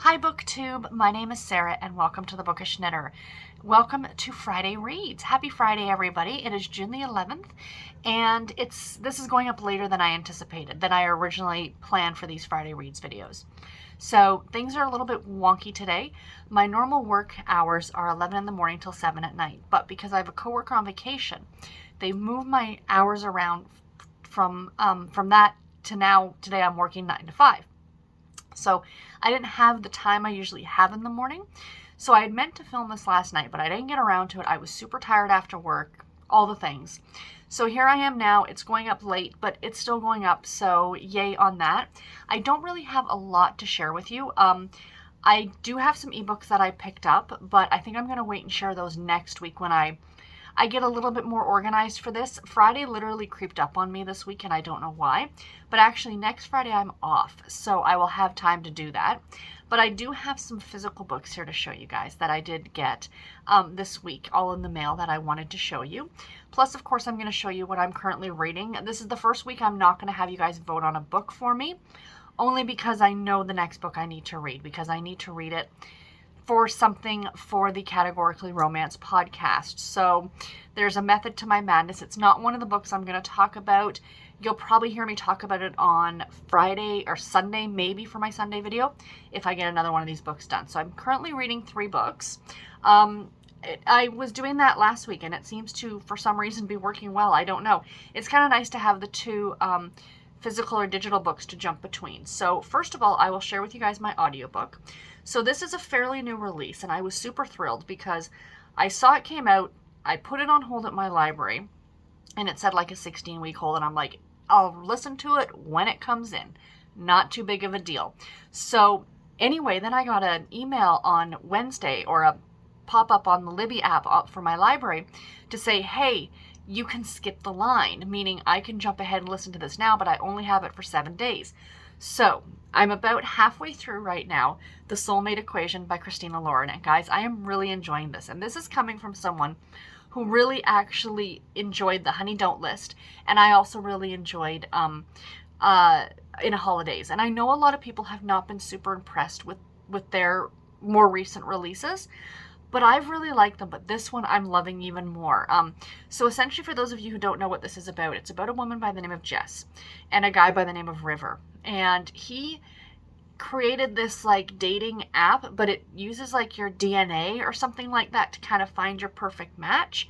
Hi BookTube, my name is Sarah and welcome to the Bookish Knitter. Welcome to Friday Reads. Happy Friday everybody. It is June the 11th and this is going up later than I anticipated, than I originally planned for these Friday Reads videos. So things are a little bit wonky today. My normal work hours are 11 in the morning till 7 at night, but because I have a coworker on vacation, they moved my hours around from that to now. Today I'm working 9 to 5. So I didn't have the time I usually have in the morning. So I had meant to film this last night, but I didn't get around to it. I was super tired after work, all the things. So here I am now. It's going up late, but it's still going up. So yay on that. I don't really have a lot to share with you. I do have some ebooks that I picked up, but I think I'm going to wait and share those next week when I get a little bit more organized for this. Friday literally creeped up on me this week and I don't know why, but actually next Friday I'm off, so I will have time to do that. But I do have some physical books here to show you guys that I did get this week, all in the mail, that I wanted to show you. Plus, of course, I'm going to show you what I'm currently reading. This is the first week I'm not going to have you guys vote on a book for me, only because I know the next book I need to read, because I need to read it for something for the Categorically Romance podcast. So there's a method to my madness. It's not one of the books I'm going to talk about. You'll probably hear me talk about it on Friday or Sunday, maybe for my Sunday video, if I get another one of these books done. So I'm currently reading 3 books. I was doing that last week and it seems to, for some reason, be working well. I don't know. It's kind of nice to have the two physical or digital books to jump between. So first of all, I will share with you guys my audiobook. So this is a fairly new release and I was super thrilled because I saw it came out, I put it on hold at my library and it said like a 16-week hold, and I'm like, I'll listen to it when it comes in. Not too big of a deal. So anyway, then I got an email on Wednesday, or a pop-up on the Libby app for my library to say, hey, you can skip the line, meaning I can jump ahead and listen to this now, but I only have it for 7 days. So I'm about halfway through right now, The Soulmate Equation by Christina Lauren. And guys, I am really enjoying this. And this is coming from someone who really actually enjoyed the Honey Don't list. And I also really enjoyed In a Holidays. And I know a lot of people have not been super impressed with their more recent releases, but I've really liked them, but this one I'm loving even more. So essentially, for those of you who don't know what this is about, it's about a woman by the name of Jess and a guy by the name of River. And he created this like dating app, but it uses like your DNA or something like that to kind of find your perfect match.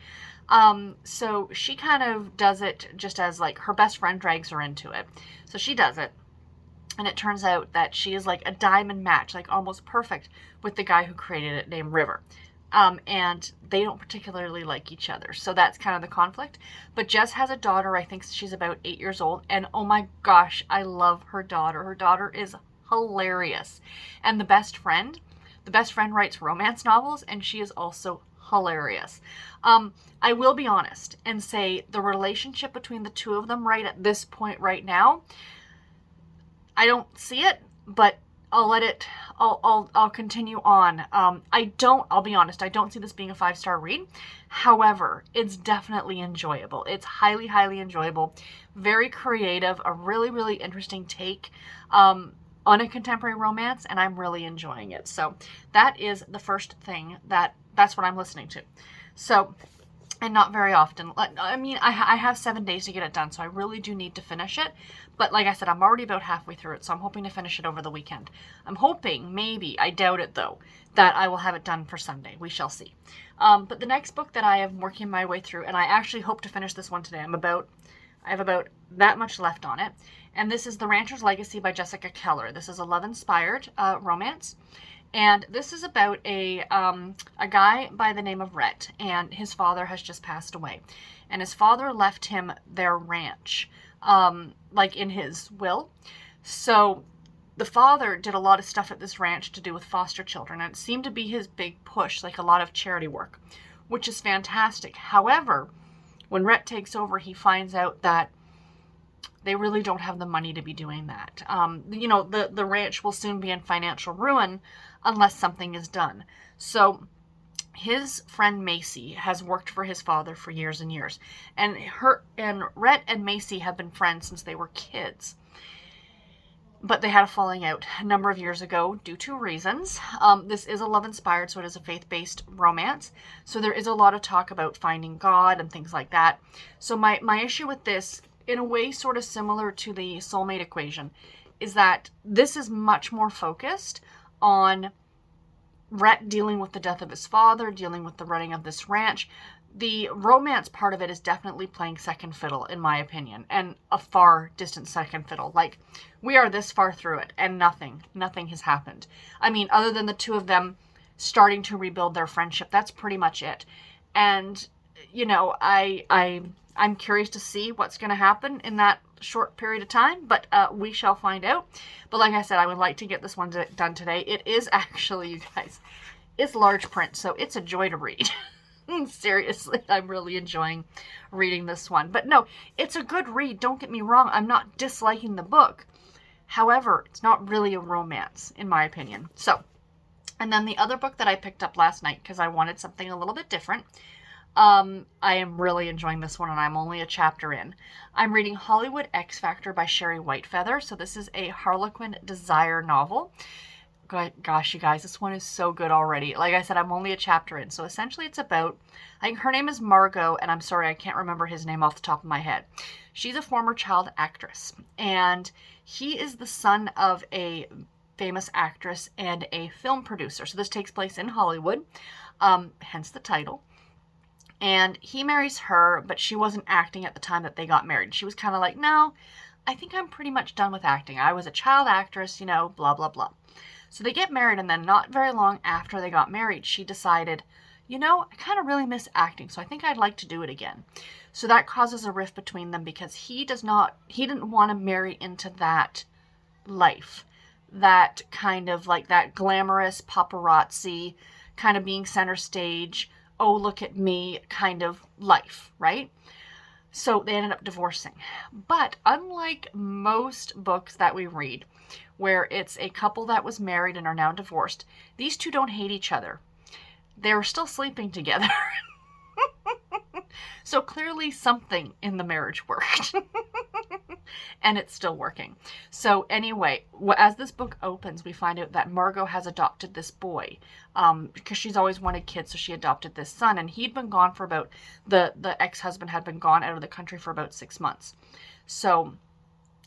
So she kind of does it just as like her best friend drags her into it. So she does it. And it turns out that she is like a diamond match, like almost perfect with the guy who created it, named River. And they don't particularly like each other. So that's kind of the conflict. But Jess has a daughter. I think she's about 8 years old. And oh my gosh, I love her daughter. Her daughter is hilarious. And the best friend writes romance novels, and she is also hilarious. I will be honest and say the relationship between the two of them right at this point right now, I don't see it, but I'll continue on. I'll be honest, I don't see this being a 5-star read. However, it's definitely enjoyable. It's highly, highly enjoyable. Very creative, a really, really interesting take on a contemporary romance, and I'm really enjoying it. So that is the first thing that's what I'm listening to. So, and not very often. I mean, I have 7 days to get it done, so I really do need to finish it. But like I said, I'm already about halfway through it, so I'm hoping to finish it over the weekend. I'm hoping, maybe, I doubt it though, that I will have it done for Sunday. We shall see. But the next book that I am working my way through, and I actually hope to finish this one today. I have about that much left on it. And this is The Rancher's Legacy by Jessica Keller. This is a love-inspired romance. And this is about a guy by the name of Rhett, and his father has just passed away. And his father left him their ranch, like in his will. So the father did a lot of stuff at this ranch to do with foster children, and it seemed to be his big push, like a lot of charity work, which is fantastic. However, when Rhett takes over, he finds out that they really don't have the money to be doing that. The ranch will soon be in financial ruin unless something is done. So his friend Macy has worked for his father for years and years. And Rhett and Macy have been friends since they were kids. but they had a falling out a number of years ago due to reasons. This is a love-inspired, so it is a faith-based romance. So there is a lot of talk about finding God and things like that. So my issue with this, in a way sort of similar to the soulmate equation, is that this is much more focused on Rhett dealing with the death of his father, dealing with the running of this ranch. The romance part of it is definitely playing second fiddle, in my opinion, and a far distant second fiddle. Like, we are this far through it, and nothing has happened. I mean, other than the two of them starting to rebuild their friendship, that's pretty much it. And, you know, I'm curious to see what's going to happen in that short period of time, but we shall find out. But like I said, I would like to get this one done today. It is actually, you guys, it's large print, so it's a joy to read. Seriously, I'm really enjoying reading this one. But no, it's a good read. Don't get me wrong. I'm not disliking the book. However, it's not really a romance, in my opinion. So, and then the other book that I picked up last night, because I wanted something a little bit different. I am really enjoying this one, and I'm only a chapter in. I'm reading Hollywood X Factor by Sherry Whitefeather. So this is a Harlequin desire novel. Gosh, you guys, this one is so good already. Like I said, I'm only a chapter in. So essentially it's about, I think her name is Margot, and I'm sorry, I can't remember his name off the top of my head. She's a former child actress, and he is the son of a famous actress and a film producer. So this takes place in Hollywood, hence the title. And he marries her, but she wasn't acting at the time that they got married. She was kind of like, no, I think I'm pretty much done with acting. I was a child actress, you know, blah, blah, blah. So they get married, and then not very long after they got married, she decided, you know, I kind of really miss acting, so I think I'd like to do it again. So that causes a rift between them because he didn't want to marry into that life, that kind of like that glamorous paparazzi, kind of being center stage, oh, look at me kind of life, right? So they ended up divorcing. But unlike most books that we read, where it's a couple that was married and are now divorced, these two don't hate each other. They're still sleeping together. So clearly something in the marriage worked. And it's still working. So anyway, as this book opens, we find out that Margot has adopted this boy because she's always wanted kids, so she adopted this son. And he'd been gone for about, the ex-husband had been gone out of the country for about 6 months. So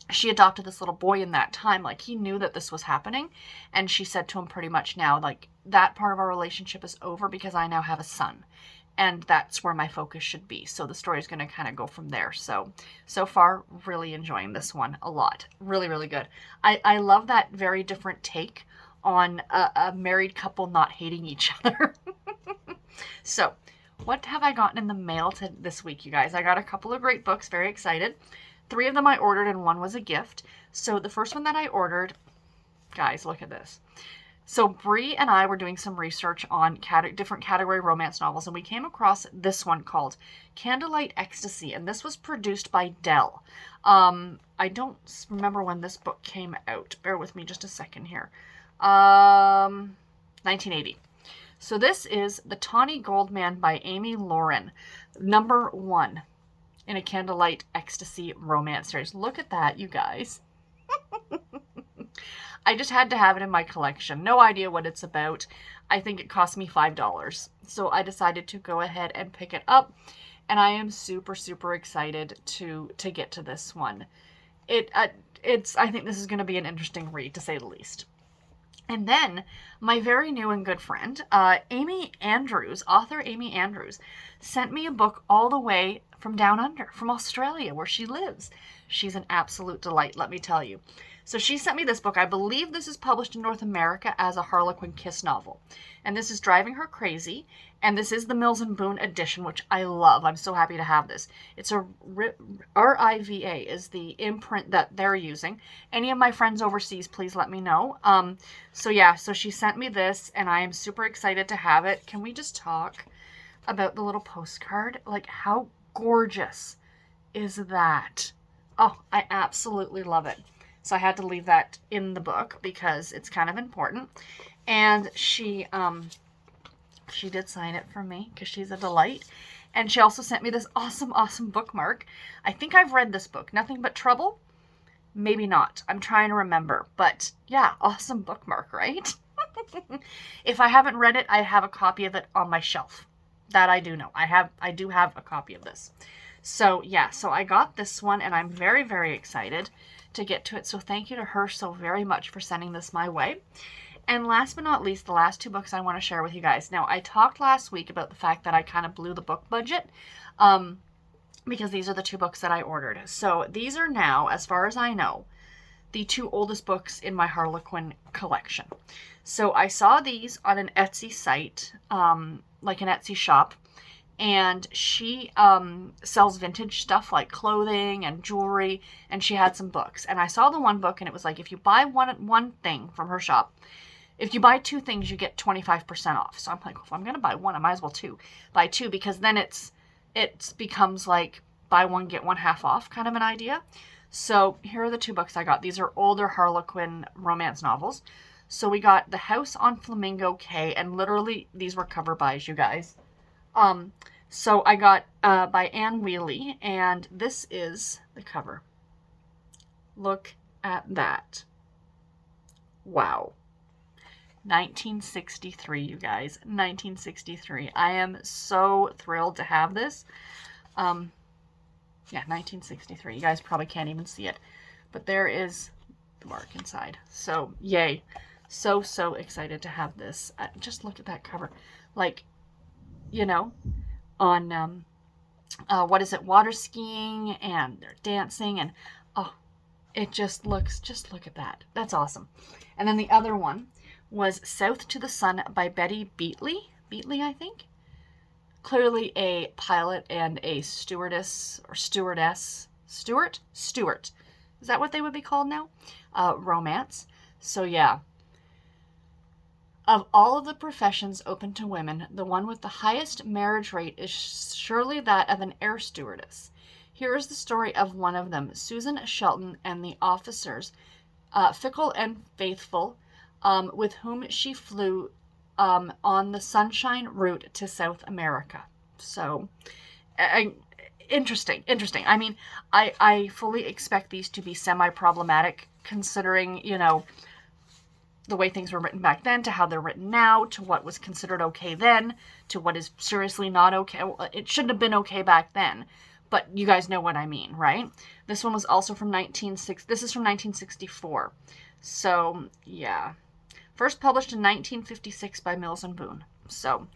she adopted this little boy in that time. Like, he knew that this was happening. And she said to him pretty much now, like, that part of our relationship is over because I now have a son. And that's where my focus should be. So the story is going to kind of go from there. So far, really enjoying this one a lot. Really, really good. I love that very different take on a married couple not hating each other. So, what have I gotten in the mail this week, you guys? I got a couple of great books. Very excited. 3 of them I ordered, and 1 was a gift. So the first one that I ordered, guys, look at this. So Bree and I were doing some research on different category romance novels, and we came across this one called Candlelight Ecstasy, and this was produced by Dell. I don't remember when this book came out. Bear with me just a second here. 1980. So this is The Tawny Goldman by Amy Lauren, number 1 in a Candlelight Ecstasy romance series. Look at that, you guys. I just had to have it in my collection. No idea what it's about. I think it cost me $5. So I decided to go ahead and pick it up. And I am super, super excited to get to this one. I think this is going to be an interesting read, to say the least. And then my very new and good friend, Amy Andrews, author Amy Andrews, sent me a book all the way from down under, from Australia, where she lives. She's an absolute delight, let me tell you. So she sent me this book. I believe this is published in North America as a Harlequin Kiss novel. And this is Driving Her Crazy. And this is the Mills and Boon edition, which I love. I'm so happy to have this. It's a RIVA is the imprint that they're using. Any of my friends overseas, please let me know. So she sent me this, and I am super excited to have it. Can we just talk about the little postcard? Like, how gorgeous is that? Oh, I absolutely love it. So I had to leave that in the book because it's kind of important. And she did sign it for me because she's a delight. And she also sent me this awesome, awesome bookmark. I think I've read this book, Nothing But Trouble. Maybe not. I'm trying to remember. But yeah, awesome bookmark, right? If I haven't read it, I have a copy of it on my shelf. That I do know. I do have a copy of this. So yeah, so I got this one and I'm very, very excited to get to it. So thank you to her so very much for sending this my way. And last but not least, the last two books I want to share with you guys. Now, I talked last week about the fact that I kind of blew the book budget because these are the two books that I ordered. So these are now, as far as I know, the two oldest books in my Harlequin collection. So I saw these on an Etsy site, like an Etsy shop, and she sells vintage stuff like clothing and jewelry, and she had some books. And I saw the one book, and it was like, if you buy one thing from her shop, if you buy two things, you get 25% off. So I'm like, well, if I'm going to buy one, I might as well buy two, because then it becomes like buy one, get one half off kind of an idea. So here are the two books I got. These are older Harlequin romance novels. So we got The House on Flamingo Cay, and literally these were cover buys, you guys. So I got by Anne Wheely, and this is the cover. Look at that. Wow. 1963, you guys. 1963. I am so thrilled to have this. Yeah, 1963. You guys probably can't even see it, but there is the mark inside. So, yay. So excited to have this. Just look at that cover. Like, you know, on, what is it, water skiing, and they're dancing, and, oh, it just look at that. That's awesome. And then the other one was South to the Sun by Betty Beatley. Beatley, I think. Clearly a pilot and a stewardess, or stewardess. Stewart? Stewart. Is that what they would be called now? Romance. So yeah. Of all of the professions open to women, the one with the highest marriage rate is surely that of an air stewardess. Here is the story of one of them, Susan Shelton, and the officers, fickle and faithful, with whom she flew on the Sunshine route to South America. So, interesting. I mean, I fully expect these to be semi-problematic, considering, you know, the way things were written back then to how they're written now, to what was considered okay then, to what is seriously not okay. Well, it shouldn't have been okay back then, but you guys know what I mean, right? This one was also from this is from 1964. So, yeah. First published in 1956 by Mills and Boon. So,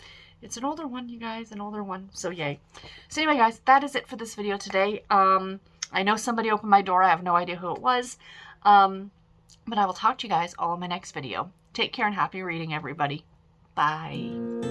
it's an older one, you guys, an older one. So, yay. So, anyway, guys, that is it for this video today. I know somebody opened my door. I have no idea who it was. But I will talk to you guys all in my next video. Take care and happy reading, everybody. Bye.